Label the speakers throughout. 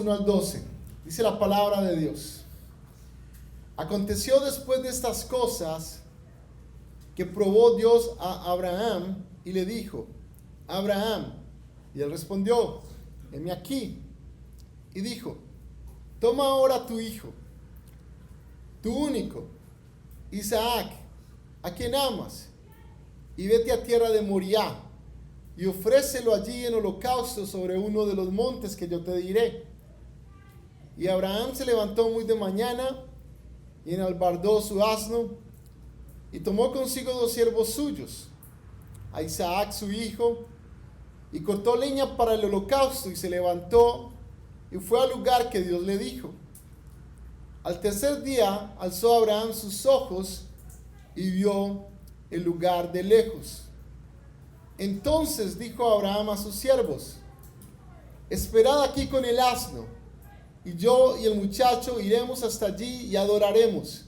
Speaker 1: 1 al 12. Dice la palabra de Dios. Aconteció después de estas cosas que probó Dios a Abraham y le dijo: Abraham. Y él respondió: heme aquí. Y dijo: toma ahora tu hijo, tu único, Isaac, a quien amas, y vete a tierra de Moriah, y ofrécelo allí en holocausto sobre uno de los montes que yo te diré. Y Abraham se levantó muy de mañana, y enalbardó su asno, y tomó consigo 2 siervos suyos, a Isaac su hijo, y cortó leña para el holocausto, y se levantó, y fue al lugar que Dios le dijo. Al tercer día alzó Abraham sus ojos, y vio el lugar de lejos. Entonces dijo Abraham a sus siervos: esperad aquí con el asno, y yo y el muchacho iremos hasta allí y adoraremos,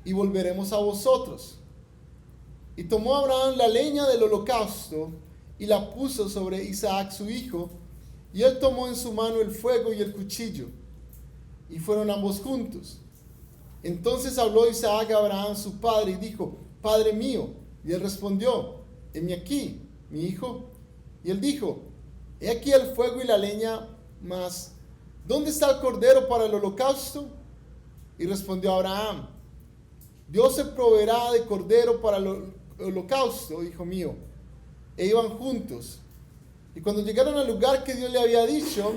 Speaker 1: y volveremos a vosotros. Y tomó Abraham la leña del holocausto, y la puso sobre Isaac su hijo, y él tomó en su mano el fuego y el cuchillo, y fueron ambos juntos. Entonces habló Isaac a Abraham su padre, y dijo: Padre mío. Y él respondió: heme aquí, mi hijo. Y él dijo: he aquí el fuego y la leña, mas ¿dónde está el cordero para el holocausto? Y respondió Abraham: Dios se proveerá de cordero para el holocausto, hijo mío. E iban juntos. Y cuando llegaron al lugar que Dios le había dicho,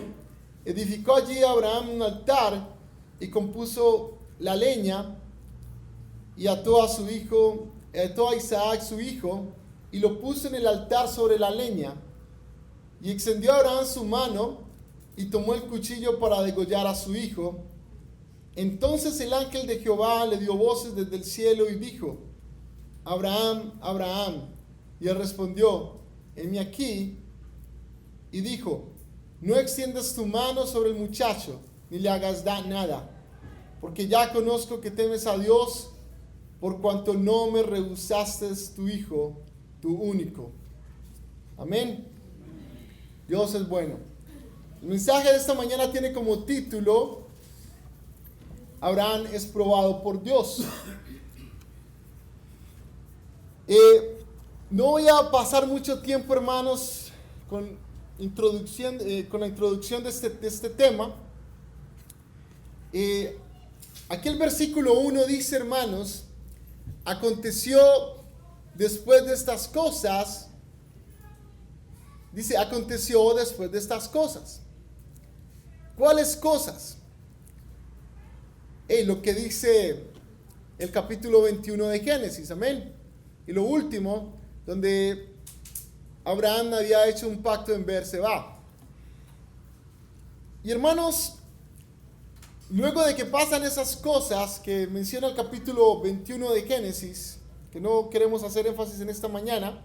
Speaker 1: edificó allí Abraham un altar, y compuso la leña, y ató a Isaac su hijo, y lo puso en el altar sobre la leña. Y extendió Abraham su mano, y tomó el cuchillo para degollar a su hijo. Entonces el ángel de Jehová le dio voces desde el cielo y dijo: Abraham, Abraham. Y él respondió: heme aquí. Y dijo: no extiendas tu mano sobre el muchacho, ni le hagas nada, porque ya conozco que temes a Dios, por cuanto no me rehusaste tu hijo, tu único. Amén. Dios es bueno. El mensaje de esta mañana tiene como título: Abraham es probado por Dios. No voy a pasar mucho tiempo, hermanos, con la introducción de este tema. Aquí el versículo 1 dice, hermanos: aconteció después de estas cosas. Dice: aconteció después de estas cosas. ¿Cuáles cosas? Lo que dice el capítulo 21 de Génesis, amén. Y lo último, donde Abraham había hecho un pacto en Beerseba. Y hermanos, luego de que pasan esas cosas que menciona el capítulo 21 de Génesis, que no queremos hacer énfasis en esta mañana,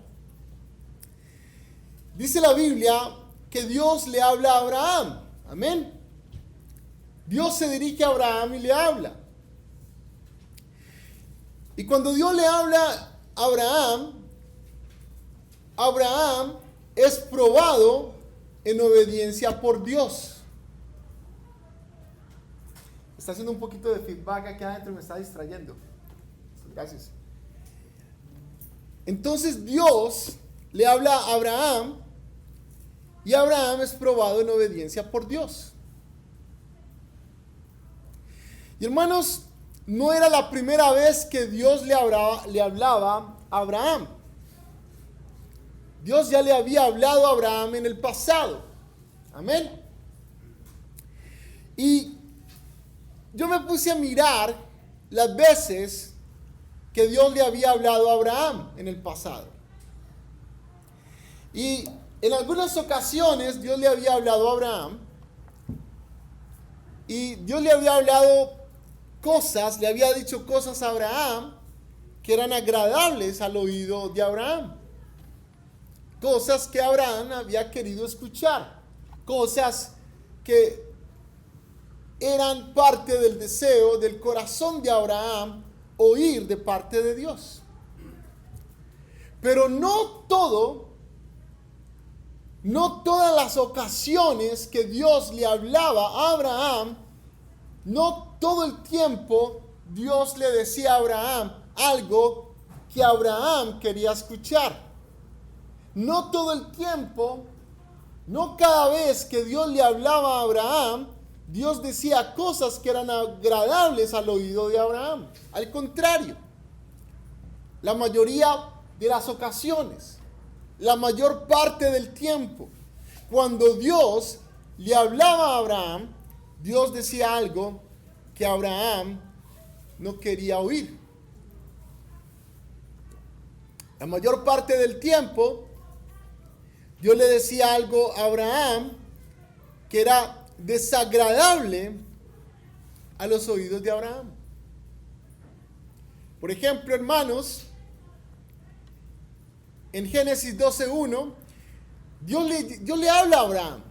Speaker 1: dice la Biblia que Dios le habla a Abraham. Amén. Dios se dirige a Abraham y le habla. Y cuando Dios le habla a Abraham, Abraham es probado en obediencia por Dios. Está haciendo un poquito de feedback aquí adentro, me está distrayendo. Gracias. Entonces Dios le habla a Abraham, y Abraham es probado en obediencia por Dios. Y hermanos, no era la primera vez que Dios le hablaba a Abraham. Dios ya le había hablado a Abraham en el pasado. Amén. Y yo me puse a mirar las veces que Dios le había hablado a Abraham en el pasado. Y en algunas ocasiones Dios le había hablado a Abraham, y Dios le había hablado cosas, le había dicho cosas a Abraham que eran agradables al oído de Abraham. Cosas que Abraham había querido escuchar. Cosas que eran parte del deseo del corazón de Abraham oír de parte de Dios. Pero no todo no todas las ocasiones que Dios le hablaba a Abraham, no todo el tiempo Dios le decía a Abraham algo que Abraham quería escuchar. No todo el tiempo, no cada vez que Dios le hablaba a Abraham, Dios decía cosas que eran agradables al oído de Abraham. Al contrario, la mayoría de las ocasiones, la mayor parte del tiempo, cuando Dios le hablaba a Abraham, Dios decía algo que Abraham no quería oír. La mayor parte del tiempo, Dios le decía algo a Abraham que era desagradable a los oídos de Abraham. Por ejemplo, hermanos, en Génesis 12:1, Dios le habla a Abraham.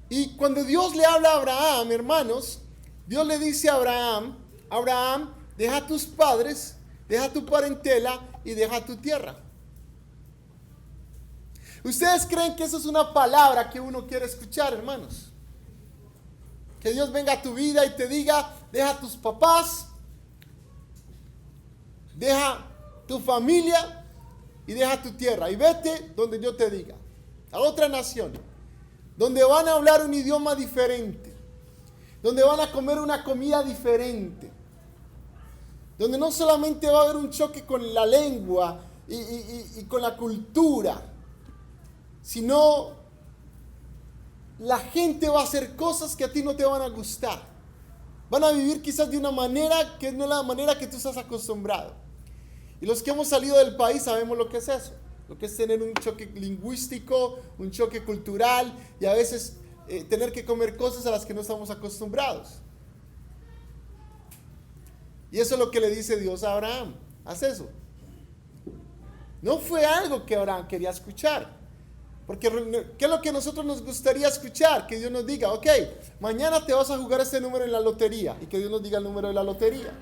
Speaker 1: Y cuando Dios le habla a Abraham, hermanos, Dios le dice a Abraham, Abraham, deja a tus padres, deja tu parentela y deja tu tierra. ¿Ustedes creen que eso es una palabra que uno quiere escuchar, hermanos? Que Dios venga a tu vida y te diga, deja a tus papás, deja tu familia y deja tu tierra y vete donde yo te diga, a otra nación, donde van a hablar un idioma diferente, donde van a comer una comida diferente, donde no solamente va a haber un choque con la lengua y con la cultura, sino la gente va a hacer cosas que a ti no te van a gustar. Van a vivir quizás de una manera que no es la manera que tú estás acostumbrado. Y los que hemos salido del país sabemos lo que es eso, lo que es tener un choque lingüístico, un choque cultural y a veces tener que comer cosas a las que no estamos acostumbrados. Y eso es lo que le dice Dios a Abraham, haz eso. No fue algo que Abraham quería escuchar, porque ¿qué es lo que a nosotros nos gustaría escuchar? Que Dios nos diga, ok, mañana te vas a jugar este número en la lotería, y que Dios nos diga el número de la lotería.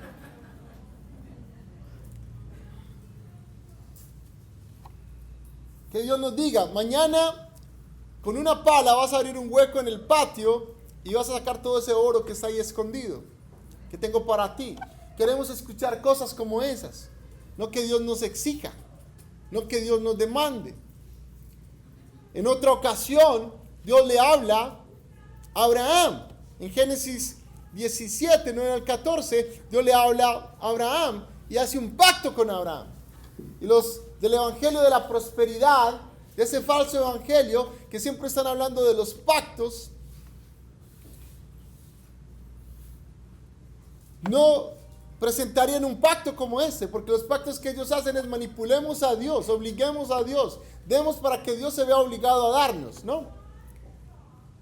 Speaker 1: Que Dios nos diga, mañana con una pala vas a abrir un hueco en el patio y vas a sacar todo ese oro que está ahí escondido, que tengo para ti. Queremos escuchar cosas como esas, no que Dios nos exija, no que Dios nos demande. En otra ocasión, Dios le habla a Abraham. En Génesis 17, 9 al 14, Dios le habla a Abraham y hace un pacto con Abraham. Y los del evangelio de la prosperidad, de ese falso evangelio que siempre están hablando de los pactos, no presentarían un pacto como ese, porque los pactos que ellos hacen es manipulemos a Dios, obliguemos a Dios, demos para que Dios se vea obligado a darnos, ¿no?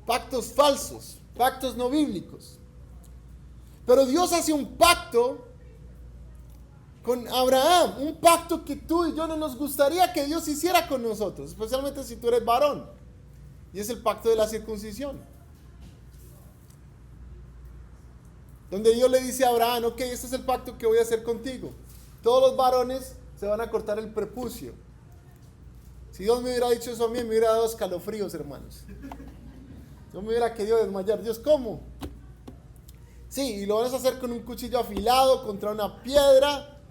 Speaker 1: Pactos falsos, pactos no bíblicos. Pero Dios hace un pacto con Abraham, un pacto que tú y yo no nos gustaría que Dios hiciera con nosotros, especialmente si tú eres varón, y es el pacto de la circuncisión, donde Dios le dice a Abraham, ok, este es el pacto que voy a hacer contigo, todos los varones se van a cortar el prepucio. Si Dios me hubiera dicho eso a mí, me hubiera dado escalofríos, hermanos. Yo me hubiera querido desmayar. Dios, ¿cómo? Sí, y lo vas a hacer con un cuchillo afilado contra una piedra,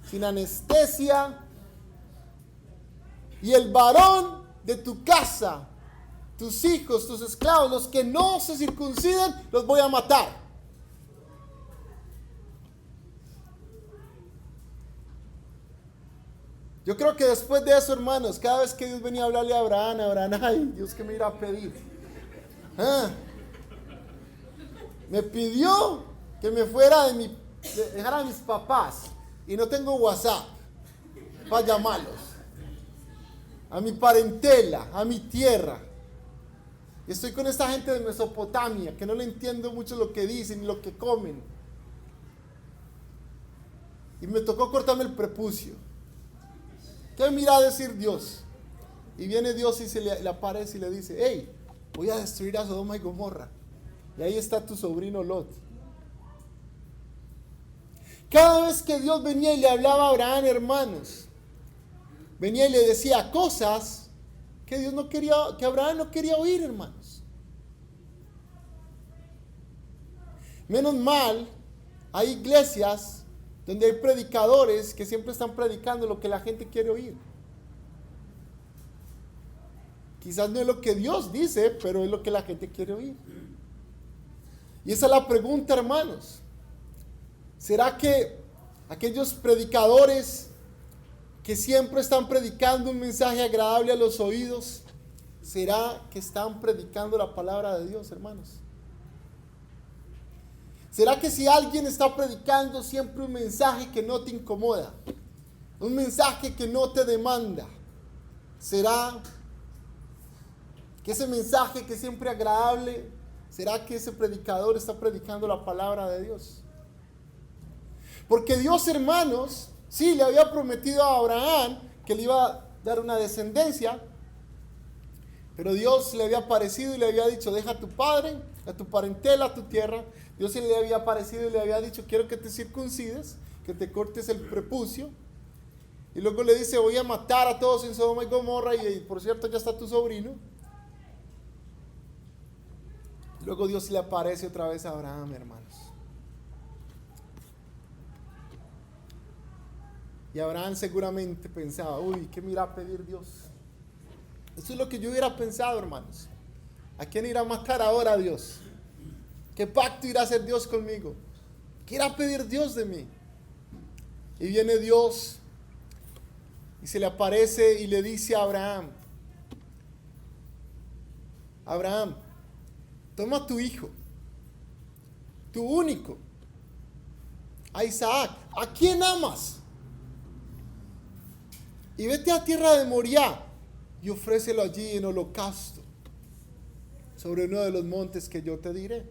Speaker 1: sin anestesia. Y el varón de tu casa, tus hijos, tus esclavos, los que no se circunciden, los voy a matar. Yo creo que después de eso, hermanos, cada vez que Dios venía a hablarle a Abraham, ay, Dios, ¿qué me irá a pedir? Me pidió que me fuera dejar a mis papás y no tengo WhatsApp para llamarlos, a mi parentela, a mi tierra. Y estoy con esta gente de Mesopotamia que no le entiendo mucho lo que dicen ni lo que comen. Y me tocó cortarme el prepucio. ¿Qué me irá a decir Dios? Y viene Dios y se le aparece y le dice, hey, voy a destruir a Sodoma y Gomorra. Y ahí está tu sobrino Lot. Cada vez que Dios venía y le hablaba a Abraham, hermanos, venía y le decía cosas que que Abraham no quería oír, hermanos. Menos mal, hay iglesias donde hay predicadores que siempre están predicando lo que la gente quiere oír. Quizás no es lo que Dios dice, pero es lo que la gente quiere oír. Y esa es la pregunta, hermanos. ¿Será que aquellos predicadores que siempre están predicando un mensaje agradable a los oídos, será que están predicando la palabra de Dios, hermanos? ¿Será que si alguien está predicando siempre un mensaje que no te incomoda, un mensaje que no te demanda, será que ese mensaje que es siempre agradable, será que ese predicador está predicando la palabra de Dios? Porque Dios, hermanos, sí, le había prometido a Abraham que le iba a dar una descendencia, pero Dios le había aparecido y le había dicho: deja a tu padre, a tu parentela, a tu tierra. Dios le había aparecido y le había dicho: quiero que te circuncides, que te cortes el prepucio. Y luego le dice: voy a matar a todos en Sodoma y Gomorra, y por cierto ya está tu sobrino. Luego Dios le aparece otra vez a Abraham, hermanos. Y Abraham seguramente pensaba: uy, ¿qué me irá a pedir Dios? Eso es lo que yo hubiera pensado, hermanos. ¿A quién irá a matar ahora a Dios? ¿Qué pacto irá a hacer Dios conmigo? ¿Qué irá a pedir Dios de mí? Y viene Dios y se le aparece y le dice a Abraham: Abraham, toma a tu hijo, tu único, a Isaac, ¿a quién amas? Y vete a tierra de Moriah y ofrécelo allí en holocausto sobre uno de los montes que yo te diré.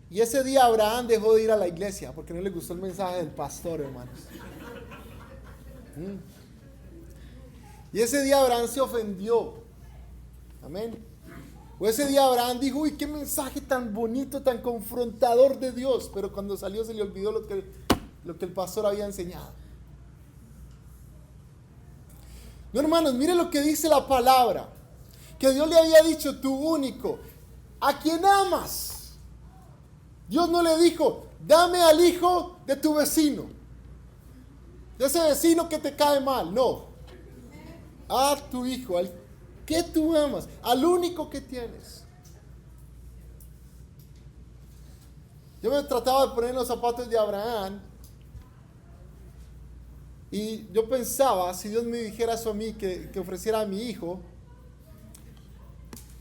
Speaker 1: Y ese día Abraham dejó de ir a la iglesia porque no le gustó el mensaje del pastor, hermanos. Y ese día Abraham se ofendió. Amén. O ese día Abraham dijo: uy, qué mensaje tan bonito, tan confrontador de Dios. Pero cuando salió se le olvidó lo que el pastor había enseñado. No, hermanos, miren lo que dice la palabra. Que Dios le había dicho: tu único, a quien amas. Dios no le dijo: dame al hijo de tu vecino, de ese vecino que te cae mal. No, a tu hijo, al que tú amas, al único que tienes. Yo me trataba de poner en los zapatos de Abraham y yo pensaba: si Dios me dijera eso a mí, que ofreciera a mi hijo,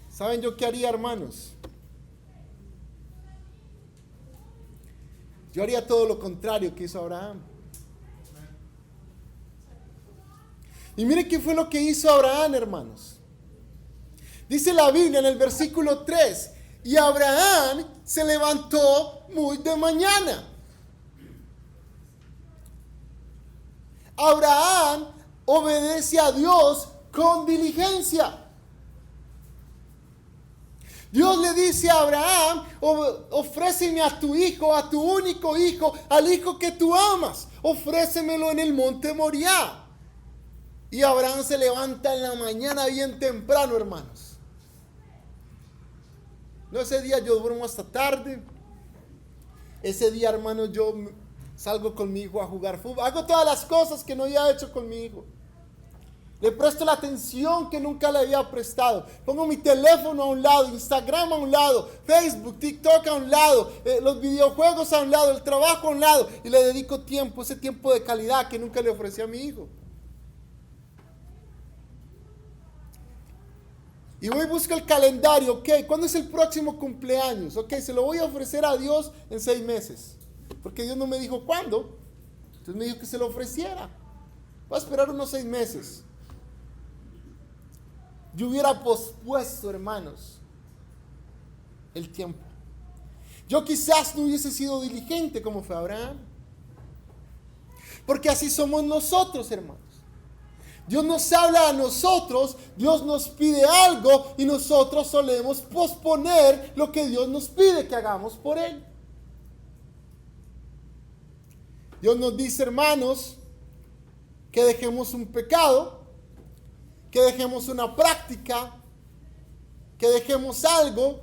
Speaker 1: ¿saben yo qué haría, hermanos? Yo haría todo lo contrario que hizo Abraham. Y mire qué fue lo que hizo Abraham, hermanos. Dice la Biblia en el versículo 3: y Abraham se levantó muy de mañana. Abraham obedece a Dios con diligencia. Dios le dice a Abraham: ofréceme a tu hijo, a tu único hijo, al hijo que tú amas. Ofrécemelo en el monte Moriah. Y Abraham se levanta en la mañana bien temprano, hermanos. No, ese día yo duermo hasta tarde. Ese día, hermanos, yo salgo con mi hijo a jugar fútbol. Hago todas las cosas que no había hecho con mi hijo. Le presto la atención que nunca le había prestado. Pongo mi teléfono a un lado, Instagram a un lado, Facebook, TikTok a un lado, los videojuegos a un lado, el trabajo a un lado. Y le dedico tiempo, ese tiempo de calidad que nunca le ofrecí a mi hijo. Y voy y busco el calendario. Ok, ¿cuándo es el próximo cumpleaños? Ok, se lo voy a ofrecer a Dios en 6 meses. Porque Dios no me dijo cuándo. Entonces me dijo que se lo ofreciera. Voy a esperar unos 6 meses. Yo hubiera pospuesto, hermanos, el tiempo. Yo quizás no hubiese sido diligente como fue Abraham. Porque así somos nosotros, hermanos. Dios nos habla a nosotros, Dios nos pide algo y nosotros solemos posponer lo que Dios nos pide que hagamos por Él. Dios nos dice, hermanos, que dejemos un pecado, que dejemos una práctica, que dejemos algo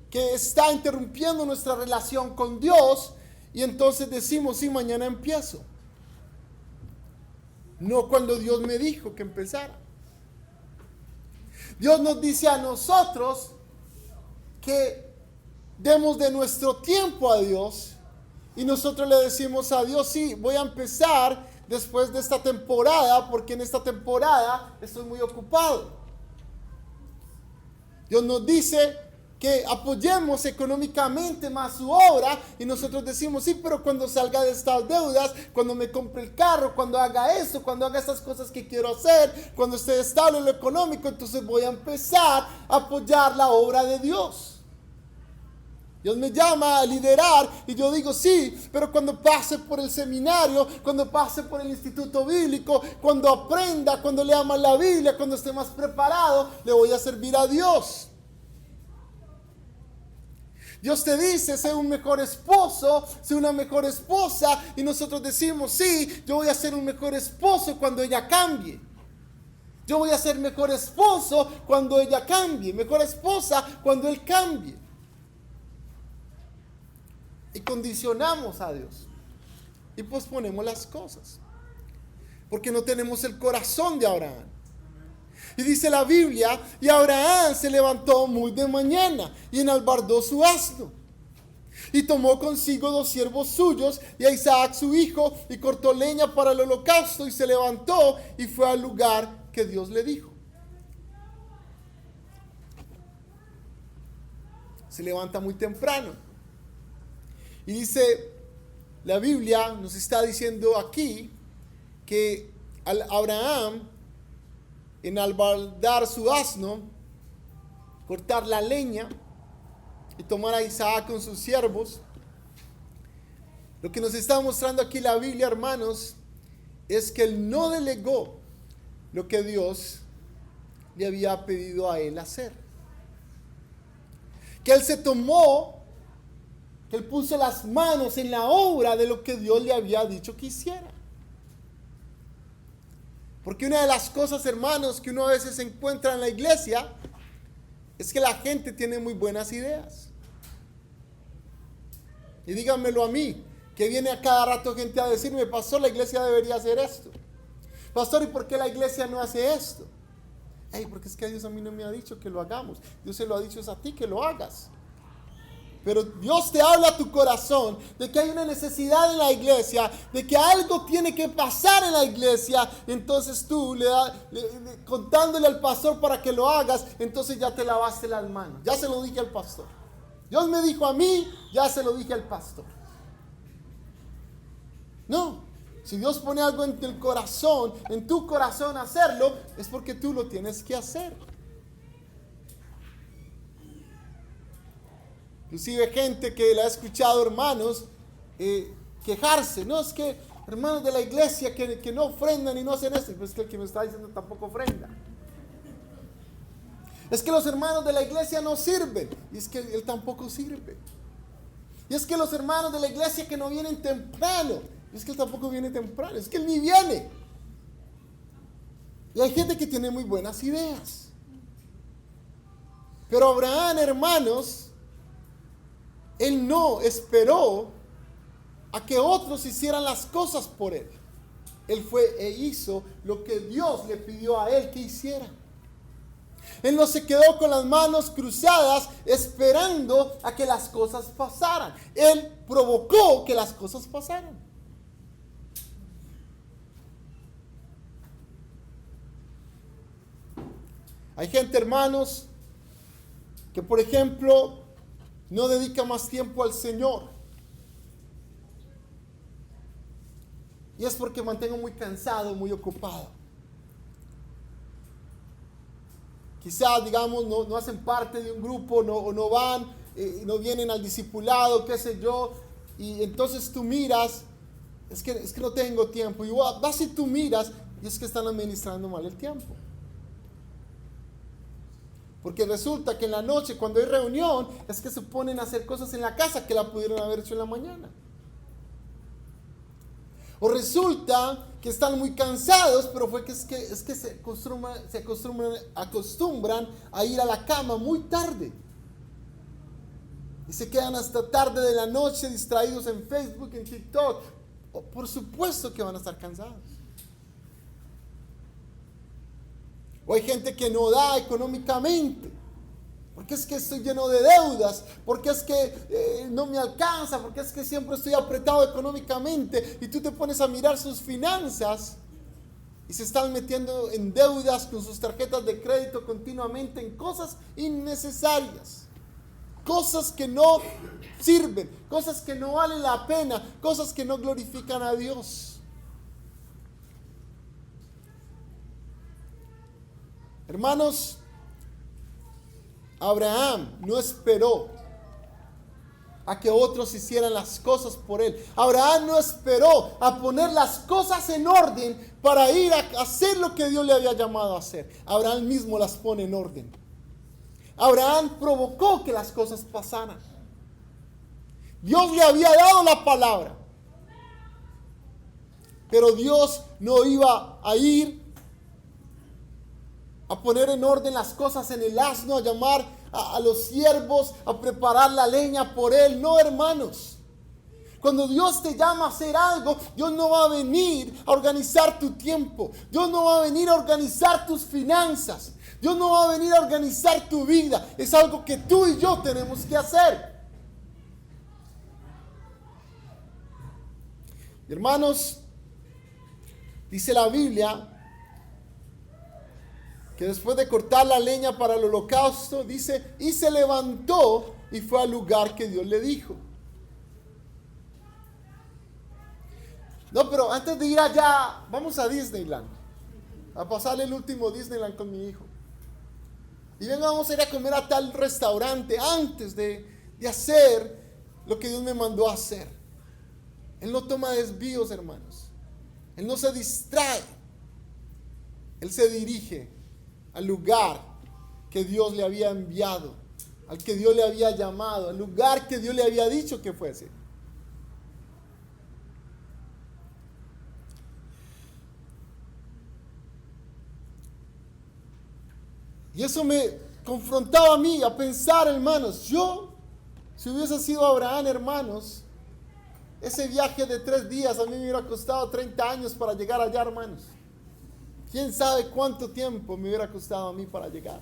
Speaker 1: que está interrumpiendo nuestra relación con Dios, y entonces decimos, sí, mañana empiezo. No cuando Dios me dijo que empezara. Dios nos dice a nosotros que demos de nuestro tiempo a Dios, y nosotros le decimos a Dios, sí, voy a empezar después de esta temporada, porque en esta temporada estoy muy ocupado. Dios nos dice que apoyemos económicamente más su obra, y nosotros decimos, sí, pero cuando salga de estas deudas, cuando me compre el carro, cuando haga esto, cuando haga estas cosas que quiero hacer, cuando esté estable en lo económico, entonces voy a empezar a apoyar la obra de Dios. Dios me llama a liderar y yo digo, sí, pero cuando pase por el seminario, cuando pase por el instituto bíblico, cuando aprenda, cuando lea más la Biblia, cuando esté más preparado, le voy a servir a Dios. Dios te dice, sé un mejor esposo, sé una mejor esposa, y nosotros decimos, sí, yo voy a ser un mejor esposo cuando ella cambie. Yo voy a ser mejor esposo cuando ella cambie, mejor esposa cuando él cambie. Y condicionamos a Dios y posponemos las cosas porque no tenemos el corazón de Abraham. Y dice la Biblia, y Abraham se levantó muy de mañana y enalbardó su asno, y tomó consigo 2 siervos suyos y a Isaac su hijo, y cortó leña para el holocausto, y se levantó y fue al lugar que Dios le dijo. Se levanta muy temprano. Y dice, la Biblia nos está diciendo aquí que al Abraham enalbardar su asno, cortar la leña y tomar a Isaac con sus siervos, lo que nos está mostrando aquí la Biblia, hermanos, es que él no delegó lo que Dios le había pedido a él hacer. Que él se tomó, que él puso las manos en la obra de lo que Dios le había dicho que hiciera. Porque una de las cosas, hermanos, que uno a veces encuentra en la iglesia es que la gente tiene muy buenas ideas. Y díganmelo a mí, que viene a cada rato gente a decirme, pastor, la iglesia debería hacer esto. Pastor, ¿y por qué la iglesia no hace esto? Porque es que Dios a mí no me ha dicho que lo hagamos. Dios se lo ha dicho a ti que lo hagas. Pero Dios te habla a tu corazón de que hay una necesidad en la iglesia, de que algo tiene que pasar en la iglesia. Entonces tú contándole al pastor para que lo hagas, entonces ya te lavaste las manos. Ya se lo dije al pastor. Dios me dijo a mí, ya se lo dije al pastor. No, si Dios pone algo en el corazón, en tu corazón hacerlo, es porque tú lo tienes que hacer. Inclusive gente que la ha escuchado, hermanos, quejarse. No, es que hermanos de la iglesia que no ofrendan y no hacen esto. Pues es que el que me está diciendo tampoco ofrenda. Es que los hermanos de la iglesia no sirven. Y es que él tampoco sirve. Y es que los hermanos de la iglesia que no vienen temprano. Y es que él tampoco viene temprano. Es que él ni viene. Y hay gente que tiene muy buenas ideas. Pero Abraham, hermanos, él no esperó a que otros hicieran las cosas por él. Él fue e hizo lo que Dios le pidió a él que hiciera. Él no se quedó con las manos cruzadas esperando a que las cosas pasaran. Él provocó que las cosas pasaran. Hay gente, hermanos, que por ejemplo no dedica más tiempo al Señor. Y es porque mantengo muy cansado, muy ocupado. Quizás, digamos, no hacen parte de un grupo, no van, no vienen al discipulado, qué sé yo. Y entonces tú miras, es que no tengo tiempo. Y vas y tú miras, y es que están administrando mal el tiempo. Porque resulta que en la noche, cuando hay reunión, es que se ponen a hacer cosas en la casa que la pudieron haber hecho en la mañana. O resulta que están muy cansados, pero es que acostumbran a ir a la cama muy tarde. Y se quedan hasta tarde de la noche distraídos en Facebook, en TikTok. Por supuesto que van a estar cansados. O hay gente que no da económicamente. Porque es que estoy lleno de deudas. Porque es que no me alcanza. Porque es que siempre estoy apretado económicamente. Y tú te pones a mirar sus finanzas. Y se están metiendo en deudas con sus tarjetas de crédito continuamente. En cosas innecesarias. Cosas que no sirven. Cosas que no valen la pena. Cosas que no glorifican a Dios. Hermanos, Abraham no esperó a que otros hicieran las cosas por él. Abraham no esperó a poner las cosas en orden para ir a hacer lo que Dios le había llamado a hacer. Abraham mismo las pone en orden. Abraham provocó que las cosas pasaran. Dios le había dado la palabra, pero Dios no iba a ir a poner en orden las cosas en el asno, a llamar a los siervos, a preparar la leña por él. No, hermanos. Cuando Dios te llama a hacer algo, Dios no va a venir a organizar tu tiempo. Dios no va a venir a organizar tus finanzas. Dios no va a venir a organizar tu vida. Es algo que tú y yo tenemos que hacer. Hermanos, dice la Biblia que después de cortar la leña para el holocausto, dice, y se levantó y fue al lugar que Dios le dijo. No, pero antes de ir allá, vamos a Disneyland, a pasarle el último Disneyland con mi hijo. Y venga, vamos a ir a comer a tal restaurante antes de hacer lo que Dios me mandó a hacer. Él no toma desvíos, hermanos. Él no se distrae. Él se dirige al lugar que Dios le había enviado, al que Dios le había llamado, al lugar que Dios le había dicho que fuese. Y eso me confrontaba a mí a pensar, hermanos, si hubiese sido Abraham, hermanos, ese viaje de 3 días a mí me hubiera costado 30 años para llegar allá, hermanos. ¿Quién sabe cuánto tiempo me hubiera costado a mí para llegar?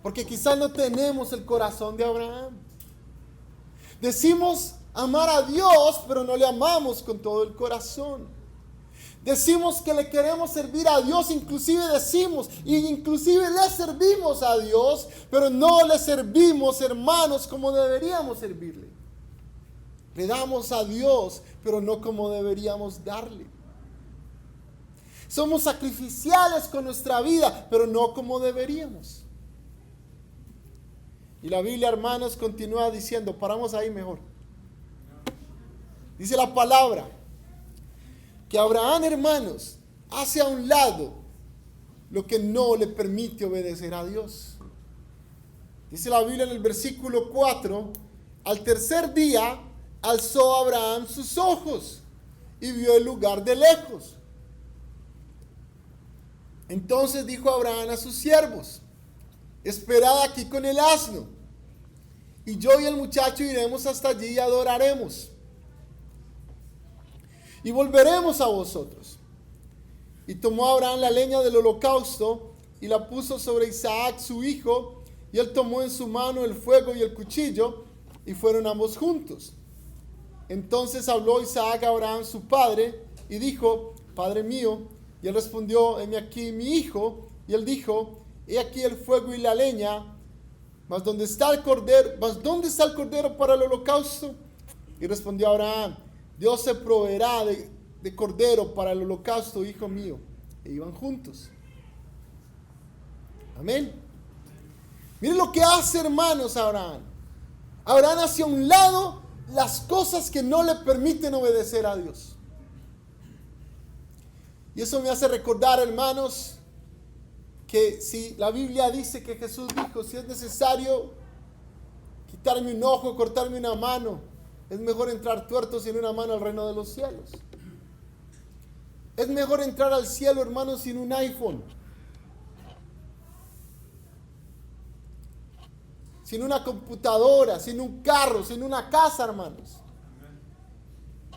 Speaker 1: Porque quizás no tenemos el corazón de Abraham. Decimos amar a Dios, pero no le amamos con todo el corazón. Decimos que le queremos servir a Dios, inclusive le servimos a Dios, pero no le servimos, hermanos, como deberíamos servirle. Le damos a Dios, pero no como deberíamos darle. Somos sacrificiales con nuestra vida, pero no como deberíamos. Y la Biblia, hermanos, continúa diciendo, paramos ahí mejor. Dice la palabra, que Abraham, hermanos, hace a un lado lo que no le permite obedecer a Dios. Dice la Biblia en el versículo 4, al tercer día alzó Abraham sus ojos y vio el lugar de lejos. Entonces dijo Abraham a sus siervos, esperad aquí con el asno, y yo y el muchacho iremos hasta allí y adoraremos, y volveremos a vosotros. Y tomó Abraham la leña del holocausto y la puso sobre Isaac su hijo, y él tomó en su mano el fuego y el cuchillo, y fueron ambos juntos. Entonces habló Isaac a Abraham su padre, y dijo, Padre mío. Y él respondió, heme aquí mi hijo. Y él dijo, he aquí el fuego y la leña, mas ¿dónde está el cordero para el holocausto? Y respondió Abraham, Dios se proveerá de cordero para el holocausto, hijo mío. E iban juntos. Amén. Miren lo que hace, hermanos, Abraham. Abraham hacia un lado las cosas que no le permiten obedecer a Dios. Y eso me hace recordar, hermanos, que si la Biblia dice que Jesús dijo, si es necesario quitarme un ojo, cortarme una mano, Es mejor entrar tuerto sin una mano al reino de los cielos. Es mejor entrar al cielo, hermanos, sin un iPhone, sin una computadora, sin un carro, sin una casa, hermanos.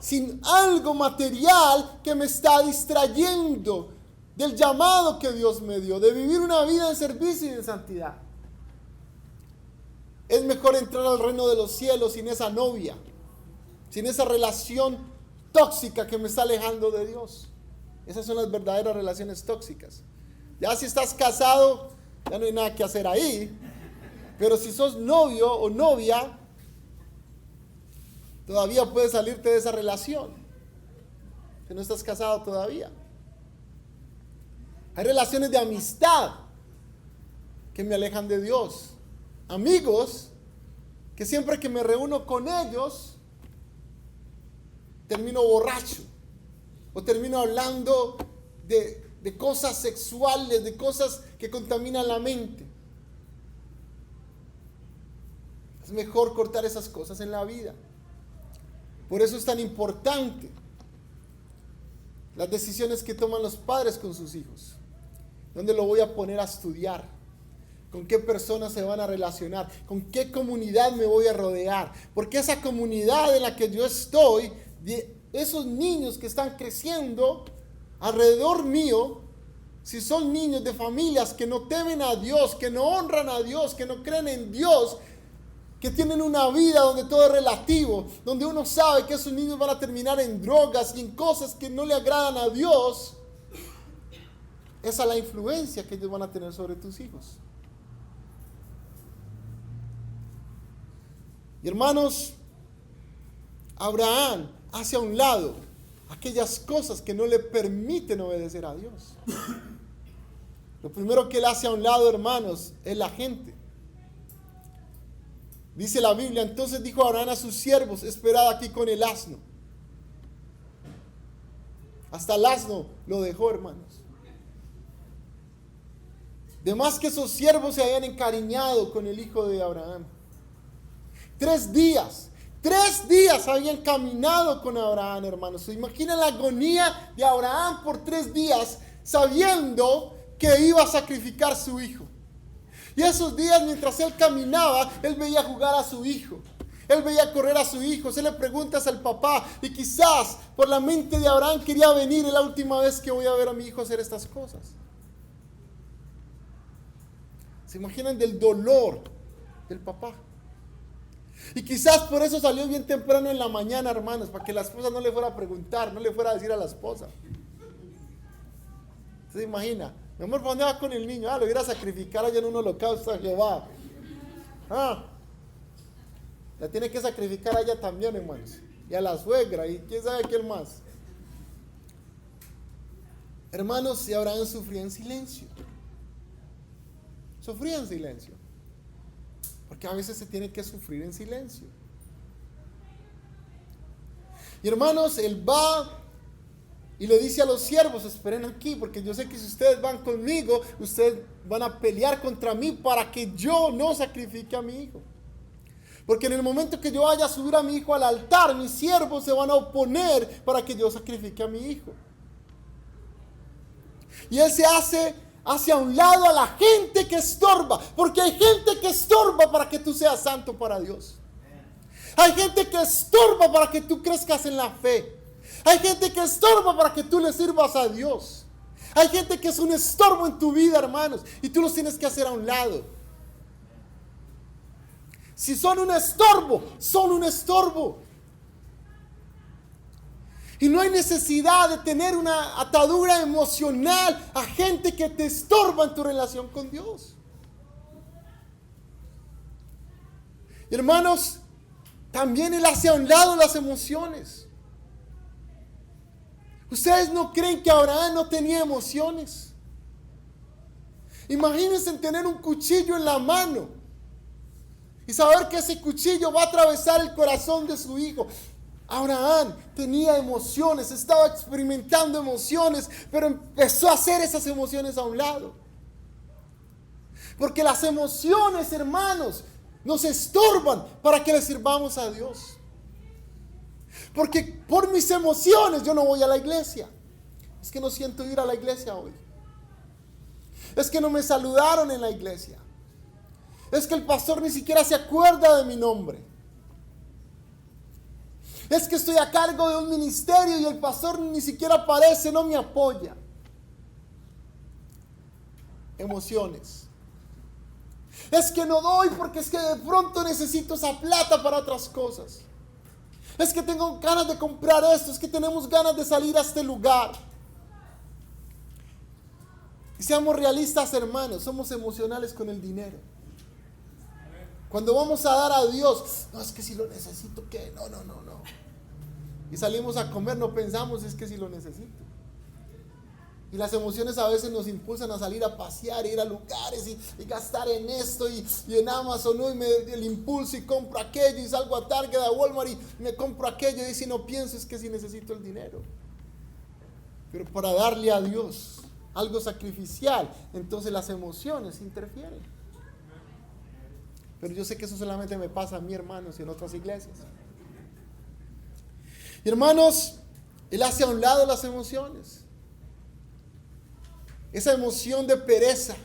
Speaker 1: Sin algo material que me está distrayendo del llamado que Dios me dio, de vivir una vida de servicio y de santidad. Es mejor entrar al reino de los cielos sin esa novia, sin esa relación tóxica que me está alejando de Dios. Esas son las verdaderas relaciones tóxicas. Ya si estás casado, ya no hay nada que hacer ahí. Pero si sos novio o novia, todavía puedes salirte de esa relación. Si no estás casado todavía. Hay relaciones de amistad que me alejan de Dios. Amigos que siempre que me reúno con ellos, termino borracho. O termino hablando de cosas sexuales, de cosas que contaminan la mente. Es mejor cortar esas cosas en la vida. Por eso es tan importante las decisiones que toman los padres con sus hijos. ¿Dónde lo voy a poner a estudiar? ¿Con qué personas se van a relacionar? ¿Con qué comunidad me voy a rodear? Porque esa comunidad en la que yo estoy, esos niños que están creciendo alrededor mío, si son niños de familias que no temen a Dios, que no honran a Dios, que no creen en Dios, que tienen una vida donde todo es relativo, donde uno sabe que esos niños van a terminar en drogas y en cosas que no le agradan a Dios, esa es la influencia que ellos van a tener sobre tus hijos. Y hermanos, Abraham hace a un lado aquellas cosas que no le permiten obedecer a Dios. Lo primero que él hace a un lado, hermanos, es la gente. Dice la Biblia, entonces dijo Abraham a sus siervos, esperad aquí con el asno. Hasta el asno lo dejó, hermanos. De más que esos siervos se habían encariñado con el hijo de Abraham. 3 días habían caminado con Abraham, hermanos. ¿Se imaginan la agonía de Abraham por 3 días sabiendo que iba a sacrificar a su hijo? Y esos días, mientras él caminaba, él veía jugar a su hijo. Él veía correr a su hijo. Se le preguntas al papá, y quizás por la mente de Abraham quería venir, es la última vez que voy a ver a mi hijo hacer estas cosas. ¿Se imaginan del dolor del papá? Y quizás por eso salió bien temprano en la mañana, hermanos, para que la esposa no le fuera a preguntar, no le fuera a decir a la esposa. ¿Se imagina? Mi amor, ¿para dónde va con el niño? Lo voy a ir a sacrificar allá en un holocausto a Jehová. La tiene que sacrificar a ella también, hermanos. Y a la suegra, y quién sabe quién más. Hermanos, y Abraham sufría en silencio. Sufría en silencio. Porque a veces se tiene que sufrir en silencio. Y hermanos, él va y le dice a los siervos, esperen aquí, porque yo sé que si ustedes van conmigo, ustedes van a pelear contra mí para que yo no sacrifique a mi hijo. Porque en el momento que yo vaya a subir a mi hijo al altar, mis siervos se van a oponer para que yo sacrifique a mi hijo. Y él se hace hacia un lado a la gente que estorba, porque hay gente que estorba para que tú seas santo para Dios. Hay gente que estorba para que tú crezcas en la fe. Hay gente que estorba para que tú le sirvas a Dios. Hay gente que es un estorbo en tu vida, hermanos, y tú los tienes que hacer a un lado. Si son un estorbo, son un estorbo. Y no hay necesidad de tener una atadura emocional a gente que te estorba en tu relación con Dios. Y hermanos, también él hace a un lado las emociones. ¿Ustedes no creen que Abraham no tenía emociones? Imagínense tener un cuchillo en la mano y saber que ese cuchillo va a atravesar el corazón de su hijo. Abraham tenía emociones, estaba experimentando emociones, pero empezó a hacer esas emociones a un lado. Porque las emociones, hermanos, nos estorban para que le sirvamos a Dios. Porque por mis emociones yo no voy a la iglesia. Es que no siento ir a la iglesia hoy. Es que no me saludaron en la iglesia. Es que el pastor ni siquiera se acuerda de mi nombre. Es que estoy a cargo de un ministerio y el pastor ni siquiera aparece, no me apoya. Emociones. Es que no doy porque es que de pronto necesito esa plata para otras cosas. Es que tengo ganas de comprar esto, es que tenemos ganas de salir a este lugar. Y seamos realistas, hermanos, somos emocionales con el dinero. Cuando vamos a dar a Dios, no, es que si lo necesito, ¿qué? No. Y salimos a comer, no pensamos, es que si lo necesito. Y las emociones a veces nos impulsan a salir a pasear, ir a lugares y gastar en esto y en Amazon, ¿no? Y el impulso y compro aquello y salgo a Target, a Walmart y me compro aquello y si no pienso es que si necesito el dinero. Pero para darle a Dios algo sacrificial, entonces las emociones interfieren. Pero yo sé que eso solamente me pasa a mí, hermanos, y en otras iglesias. Y hermanos, Él hace a un lado las emociones. Esa emoción de pereza.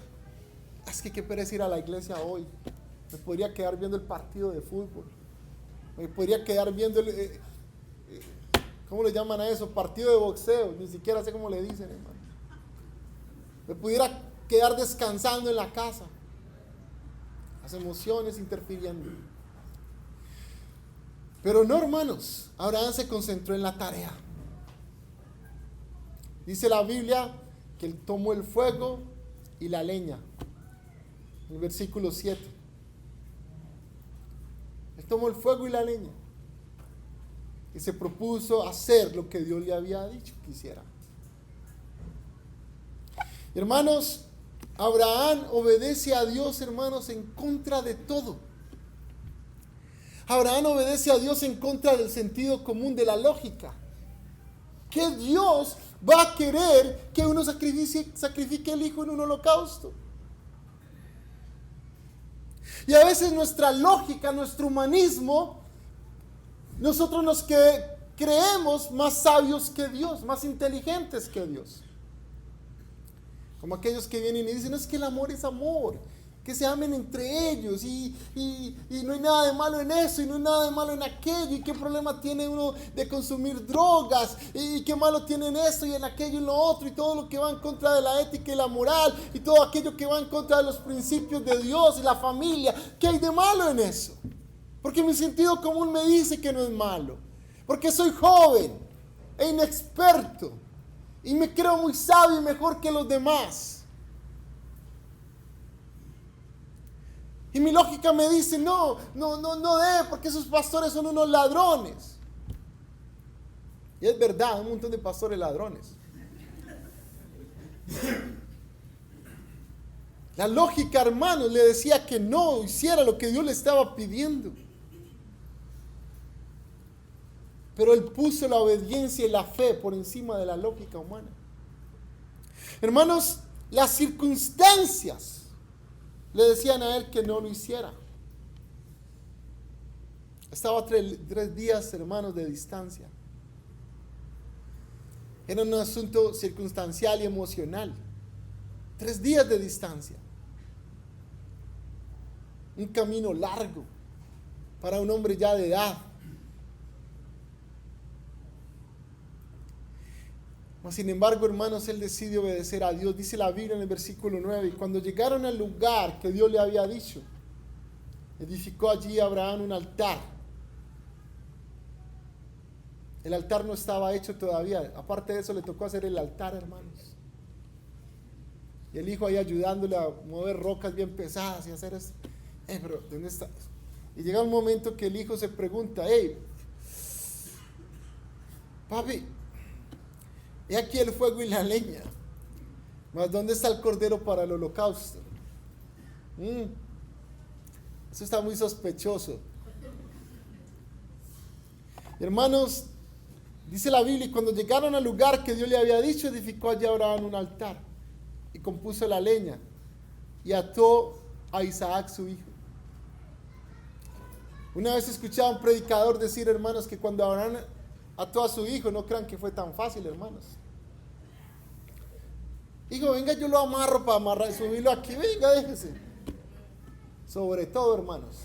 Speaker 1: Es que qué pereza ir a la iglesia hoy. Me podría quedar viendo el partido de fútbol. Me podría quedar viendo ¿cómo le llaman a eso? Partido de boxeo. Ni siquiera sé cómo le dicen, hermano. Me pudiera quedar descansando en la casa. Las emociones interfiriendo. Pero no, hermanos. Abraham se concentró en la tarea. Dice la Biblia que él tomó el fuego y la leña. En el versículo 7. Él tomó el fuego y la leña. Y se propuso hacer lo que Dios le había dicho que hiciera. Hermanos, Abraham obedece a Dios, hermanos, en contra de todo. Abraham obedece a Dios en contra del sentido común, de la lógica. ¿Qué Dios va a querer que uno sacrifique el hijo en un holocausto? Y a veces nuestra lógica, nuestro humanismo, nosotros nos creemos más sabios que Dios, más inteligentes que Dios. Como aquellos que vienen y dicen, no, es que el amor es amor, que se amen entre ellos y no hay nada de malo en eso y no hay nada de malo en aquello, y qué problema tiene uno de consumir drogas y qué malo tiene en esto y en aquello y en lo otro, y todo lo que va en contra de la ética y la moral y todo aquello que va en contra de los principios de Dios y la familia. ¿Qué hay de malo en eso? Porque mi sentido común me dice que no es malo, porque soy joven e inexperto y me creo muy sabio y mejor que los demás. Y mi lógica me dice, no debe, porque esos pastores son unos ladrones. Y es verdad, un montón de pastores ladrones. La lógica, hermanos, le decía que no hiciera lo que Dios le estaba pidiendo. Pero él puso la obediencia y la fe por encima de la lógica humana. Hermanos, las circunstancias le decían a él que no lo hiciera. Estaba 3 días, hermanos, de distancia. Era un asunto circunstancial y emocional. 3 días de distancia. Un camino largo para un hombre ya de edad. Mas, sin embargo, hermanos, él decide obedecer a Dios. Dice la Biblia en el versículo 9, y cuando llegaron al lugar que Dios le había dicho, edificó allí Abraham un altar. El altar no estaba hecho todavía. Aparte de eso, le tocó hacer el altar, hermanos. Y el hijo ahí ayudándole a mover rocas bien pesadas y hacer esto. Pero, ¿dónde está? Y llega un momento que el hijo se pregunta, papi, he aquí el fuego y la leña, mas ¿dónde está el cordero para el holocausto? Eso está muy sospechoso. Hermanos, dice la Biblia, y cuando llegaron al lugar que Dios le había dicho, edificó allí Abraham un altar y compuso la leña y ató a Isaac su hijo. Una vez escuchaba a un predicador decir, hermanos, que cuando Abraham ató a su hijo. No crean que fue tan fácil, hermanos. Hijo, venga, yo lo amarro para amarrar, subirlo aquí, venga, déjese. Sobre todo, hermanos,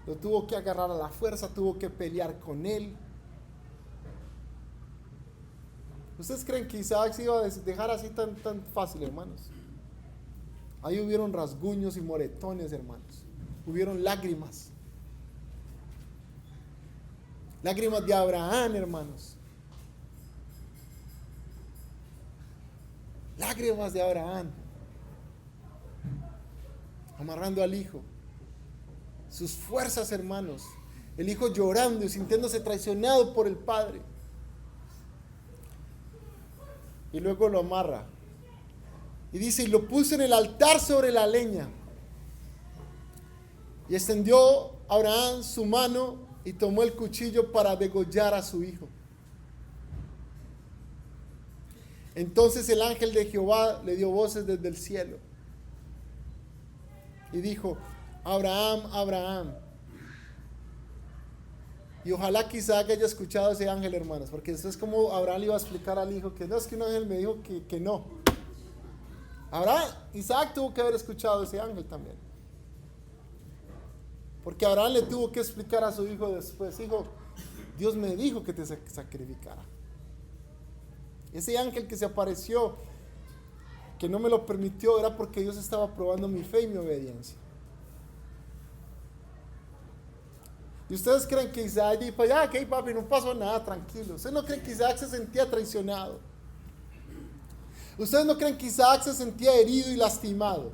Speaker 1: lo tuvo que agarrar a la fuerza, tuvo que pelear con él. ¿Ustedes creen que Isaac se iba a dejar así tan fácil, hermanos? Ahí hubieron rasguños y moretones, hermanos. Hubieron lágrimas. Lágrimas de Abraham, hermanos. Lágrimas de Abraham. Amarrando al hijo. Sus fuerzas, hermanos. El hijo llorando y sintiéndose traicionado por el padre. Y luego lo amarra. Y dice, y lo puso en el altar sobre la leña. Y extendió Abraham su mano y tomó el cuchillo para degollar a su hijo. Entonces el ángel de Jehová le dio voces desde el cielo. Y dijo, Abraham, Abraham. Y ojalá que Isaac haya escuchado a ese ángel, hermanos, porque eso es como Abraham le iba a explicar al hijo que no, es que un ángel me dijo que no. Isaac tuvo que haber escuchado a ese ángel también. Porque Abraham le tuvo que explicar a su hijo después, hijo, Dios me dijo que te sacrificara. Ese ángel que se apareció, que no me lo permitió, era porque Dios estaba probando mi fe y mi obediencia. ¿Y ustedes creen que Isaac dijo, ya, ok, papi, no pasó nada, tranquilo? ¿Ustedes no creen que Isaac se sentía traicionado? ¿Ustedes no creen que Isaac se sentía herido y lastimado?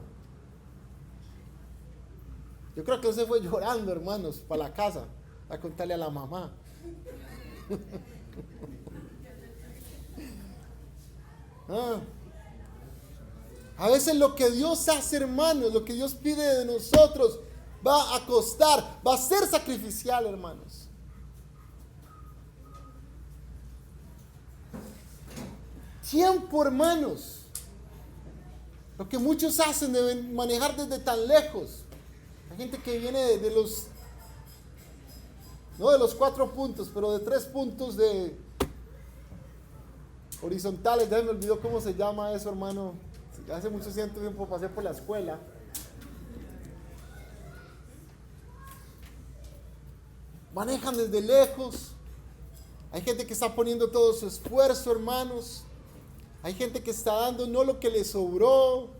Speaker 1: Yo creo que él se fue llorando, hermanos, para la casa, a contarle a la mamá. A veces lo que Dios hace, hermanos, lo que Dios pide de nosotros, va a costar, va a ser sacrificial, hermanos. Tiempo, hermanos. Lo que muchos hacen de manejar desde tan lejos. Hay gente que viene de los, no de los 4 puntos, pero de 3 puntos de horizontales. Ya me olvidó cómo se llama eso, hermano. Hace mucho tiempo pasé por la escuela. Manejan desde lejos. Hay gente que está poniendo todo su esfuerzo, hermanos. Hay gente que está dando no lo que les sobró,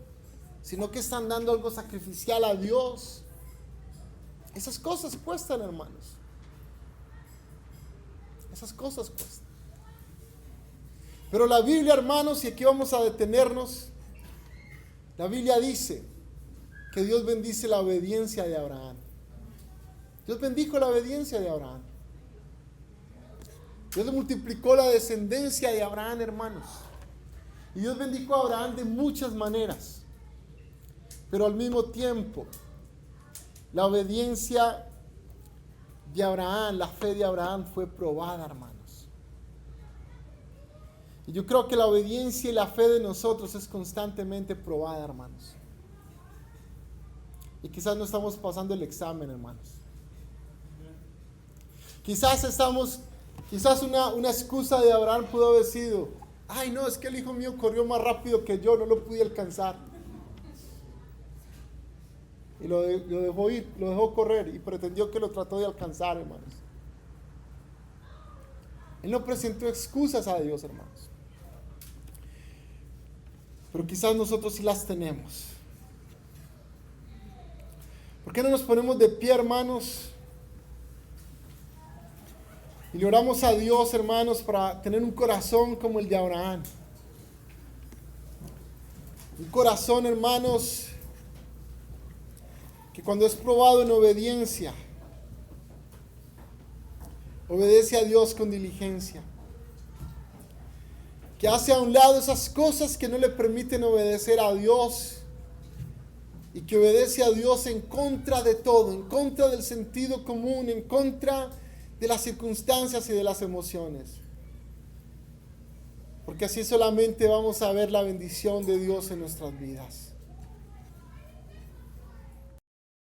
Speaker 1: sino que están dando algo sacrificial a Dios. Esas cosas cuestan, hermanos. Esas cosas cuestan. Pero la Biblia, hermanos, y aquí vamos a detenernos, la Biblia dice que Dios bendice la obediencia de Abraham. Dios bendijo la obediencia de Abraham. Dios le multiplicó la descendencia de Abraham, hermanos. Y Dios bendijo a Abraham de muchas maneras. Pero al mismo tiempo, la obediencia de Abraham, la fe de Abraham fue probada, hermanos. Y yo creo que la obediencia y la fe de nosotros es constantemente probada, hermanos. Y quizás no estamos pasando el examen, hermanos. Quizás una excusa de Abraham pudo haber sido, ay no, es que el hijo mío corrió más rápido que yo, no lo pude alcanzar. Y lo dejó ir, lo dejó correr y pretendió que lo trató de alcanzar, hermanos. Él no presentó excusas a Dios, hermanos. Pero quizás nosotros sí las tenemos. ¿Por qué no nos ponemos de pie, hermanos? Y le oramos a Dios, hermanos, para tener un corazón como el de Abraham. Un corazón, hermanos, que cuando es probado en obediencia, obedece a Dios con diligencia. Que hace a un lado esas cosas que no le permiten obedecer a Dios. Y que obedece a Dios en contra de todo, en contra del sentido común, en contra de las circunstancias y de las emociones. Porque así solamente vamos a ver la bendición de Dios en nuestras vidas.